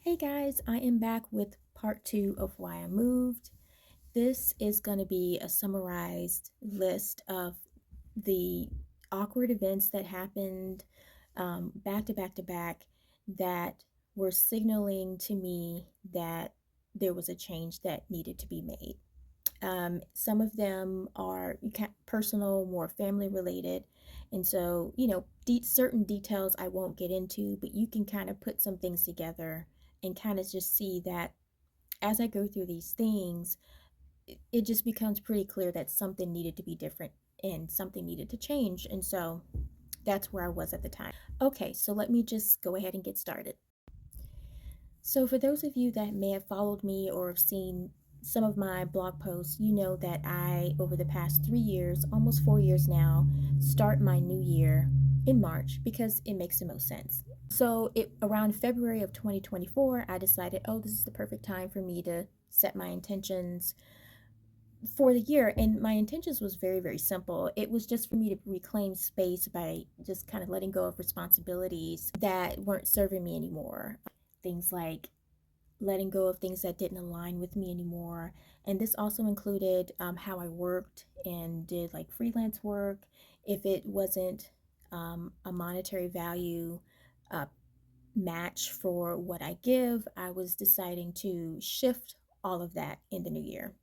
Hey guys, I am back with part two of why I moved. This is going to be a summarized list of the awkward events that happened back to back to back that were signaling to me that there was a change that needed to be made. Some of them are personal, more family related. And so, certain details I won't get into, but you can kind of put some things together and kind of just see that as I go through these things, it just becomes pretty clear that something needed to be different and something needed to change. And so that's where I was at the time. Okay, so let me just go ahead and get started. So, for those of you that may have followed me or have seen some of my blog posts, you know that I, over the past 3 years, almost 4 years now, start my new year in March because it makes the most sense. So, around February of 2024, I decided, oh, this is the perfect time for me to set my intentions for the year. And my intentions was very, very simple. It was just for me to reclaim space by just kind of letting go of responsibilities that weren't serving me anymore. Things like letting go of things that didn't align with me anymore. And this also included how I worked and did like freelance work. If it wasn't a monetary value uh, match for what I give, I was deciding to shift all of that in the new year.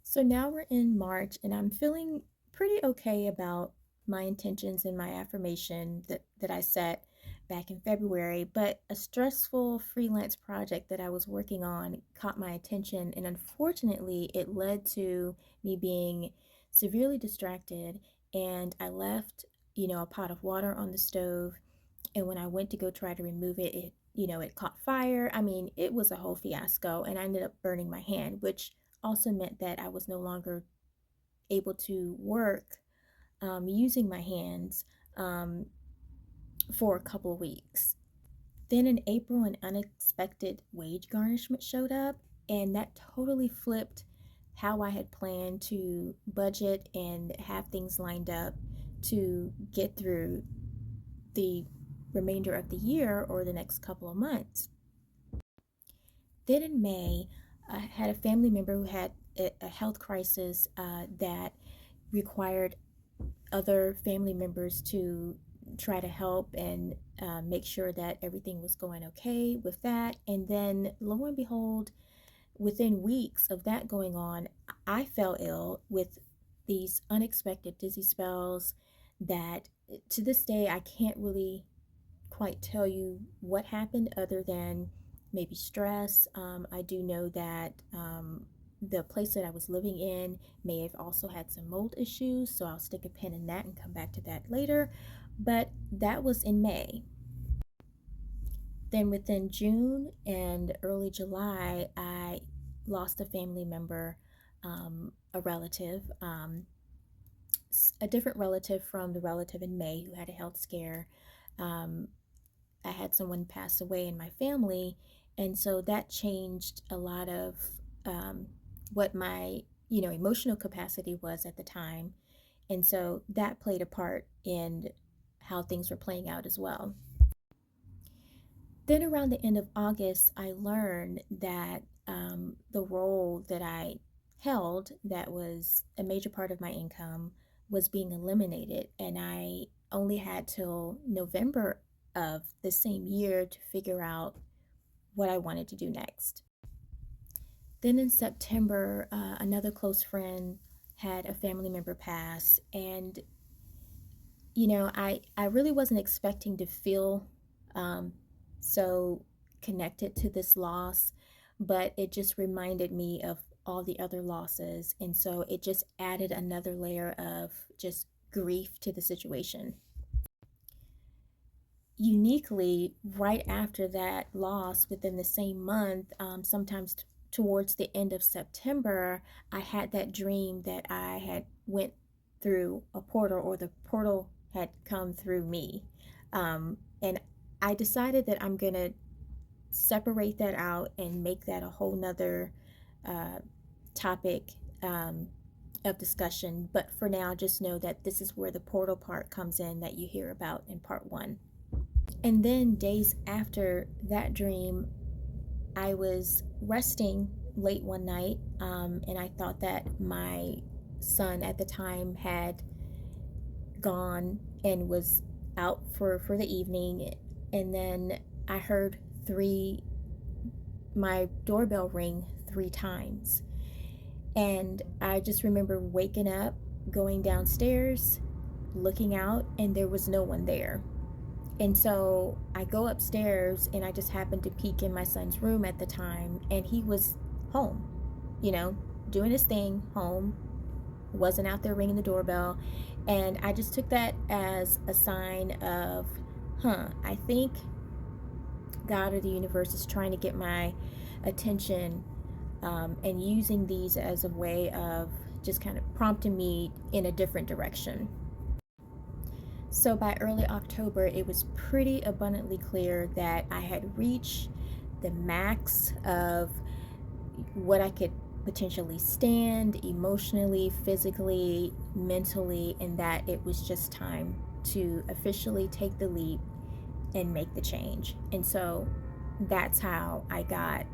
So now we're in March, and I'm feeling pretty okay about my intentions and my affirmation that I set back in February. But a stressful freelance project that I was working on caught my attention, and unfortunately, it led to me being severely distracted. And I left, a pot of water on the stove. And when I went to go try to remove it, it caught fire. I mean, it was a whole fiasco, and I ended up burning my hand, which also meant that I was no longer able to work using my hands um, for a couple of weeks. Then in April, an unexpected wage garnishment showed up, and that totally flipped how I had planned to budget and have things lined up to get through the remainder of the year or the next couple of months. Then in May, I had a family member who had a health crisis that required other family members to try to help and make sure that everything was going okay with that. And then, lo and behold, within weeks of that going on, I fell ill with these unexpected dizzy spells that to this day I can't really quite tell you what happened other than maybe stress. I do know that the place that I was living in may have also had some mold issues, so I'll stick a pin in that and come back to that later. But that was in May. Then within June and early July, I lost a family member, a relative, a different relative from the relative in May who had a health scare. Um, I had someone pass away in my family, and so that changed a lot of um, what my emotional capacity was at the time, and so that played a part in how things were playing out as well. Then around the end of August, I learned that the role that I held, that was a major part of my income, was being eliminated, and I only had till November of the same year to figure out what I wanted to do next. Then in September, another close friend had a family member pass, and I really wasn't expecting to feel um, so connected to this loss, but it just reminded me of all the other losses. And so it just added another layer of just grief to the situation. Uniquely, right after that loss, within the same month, sometimes towards the end of September, I had that dream that I had went through a portal, or the portal had come through me. And I decided that I'm gonna separate that out and make that a whole nother uh, topic of discussion. But for now, just know that this is where the portal part comes in that you hear about in part one. And then days after that dream, I was resting late one night, and I thought that my son at the time had gone and was out for the evening. And then I heard three my doorbell ring 3 times. And I just remember waking up, going downstairs, looking out, and there was no one there. And so I go upstairs, and I just happened to peek in my son's room at the time, and he was home, you know, doing his thing, home, wasn't out there ringing the doorbell. And I just took that as a sign of, I think God or the universe is trying to get my attention, and using these as a way of just kind of prompting me in a different direction. So by early October, it was pretty abundantly clear that I had reached the max of what I could potentially stand emotionally, physically, mentally, and that it was just time to officially take the leap and make the change. And so that's how I got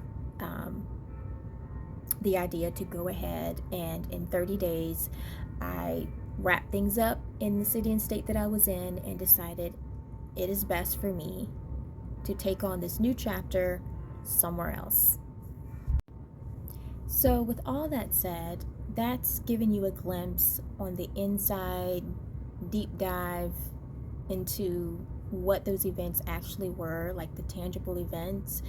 the idea to go ahead and in 30 days, I wrapped things up in the city and state that I was in and decided it is best for me to take on this new chapter somewhere else. So, with all that said, that's giving you a glimpse on the inside, deep dive into what those events actually were, like the tangible events.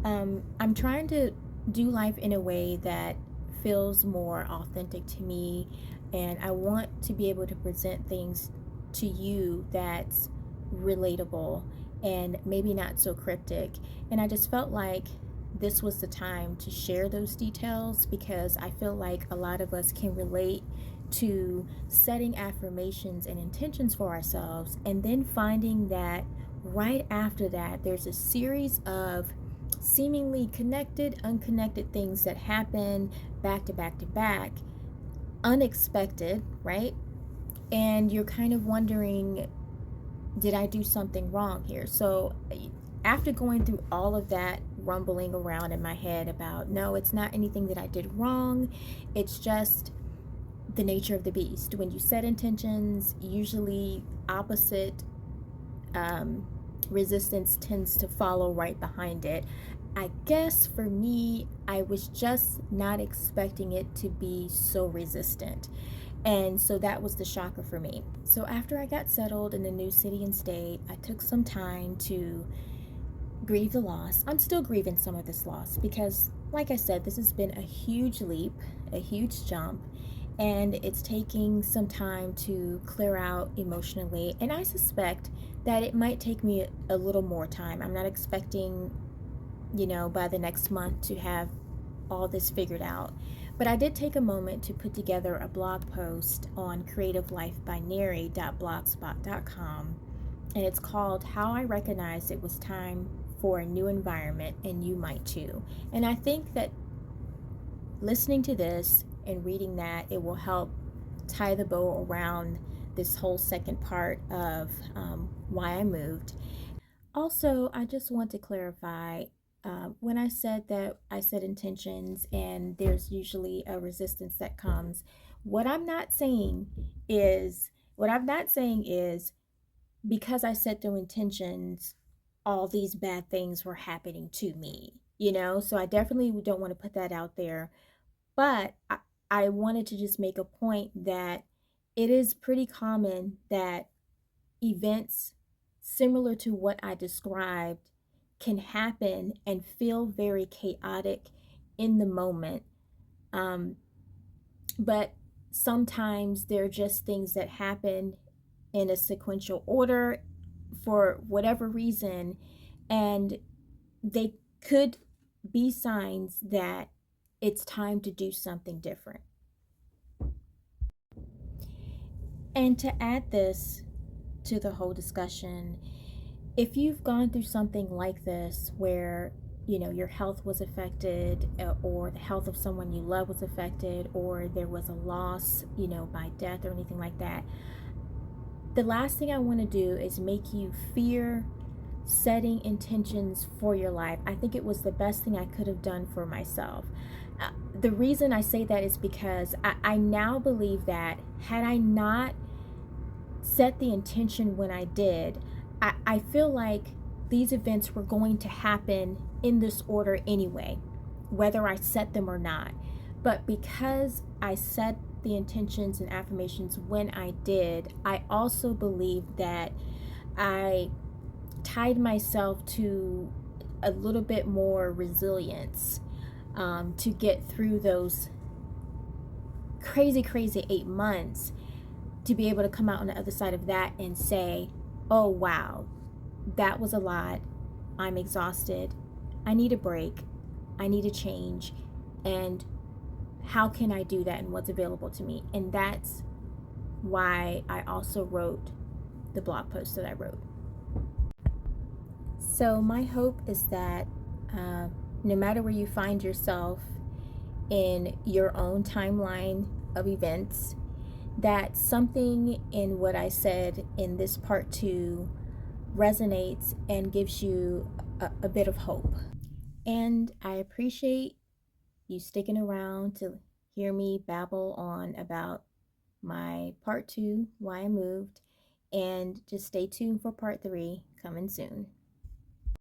I'm trying to do life in a way that feels more authentic to me, and I want to be able to present things to you that's relatable and maybe not so cryptic. And I just felt like this was the time to share those details because I feel like a lot of us can relate to setting affirmations and intentions for ourselves and then finding that right after that there's a series of seemingly connected, unconnected things that happen back to back to back, unexpected, right? And you're kind of wondering, did I do something wrong here? So after going through all of that rumbling around in my head about, no, it's not anything that I did wrong, it's just the nature of the beast. When you set intentions, usually opposite resistance tends to follow right behind it. I guess for me, I was just not expecting it to be so resistant. And so that was the shocker for me. So after I got settled in the new city and state, I took some time to grieve the loss. I'm still grieving some of this loss because, like I said, this has been a huge leap, a huge jump, and it's taking some time to clear out emotionally. And I suspect that it might take me a little more time. I'm not expecting, by the next month to have all this figured out. But I did take a moment to put together a blog post on creativelifebinary.blogspot.com, and it's called How I Recognized It Was Time for a New Environment, and You Might Too. And I think that listening to this and reading that, it will help tie the bow around this whole second part of why I moved. Also, I just want to clarify, when I said that I set intentions and there's usually a resistance that comes, what I'm not saying is because I set those intentions, all these bad things were happening to me, So I definitely don't want to put that out there. But I wanted to just make a point that it is pretty common that events similar to what I described can happen and feel very chaotic in the moment. Um, but sometimes they're just things that happen in a sequential order for whatever reason, and they could be signs that it's time to do something different. And to add this to the whole discussion, if you've gone through something like this where your health was affected, or the health of someone you love was affected, or there was a loss by death or anything like that, the last thing I want to do is make you fear setting intentions for your life. I think it was the best thing I could have done for myself. The reason I say that is because I now believe that had I not set the intention when I did, I feel like these events were going to happen in this order anyway, whether I set them or not. But because I set the intentions and affirmations when I did, I also believe that I tied myself to a little bit more resilience to get through those crazy 8 months, to be able to come out on the other side of that and say, oh wow, that was a lot. I'm exhausted. I need a break. I need a change. And how can I do that and what's available to me? And that's why I also wrote the blog post that I wrote. So, my hope is that no matter where you find yourself in your own timeline of events, that something in what I said in this part 2 resonates and gives you a bit of hope. And I appreciate you sticking around to hear me babble on about my part 2, Why I Moved, and just stay tuned for part 3 coming soon.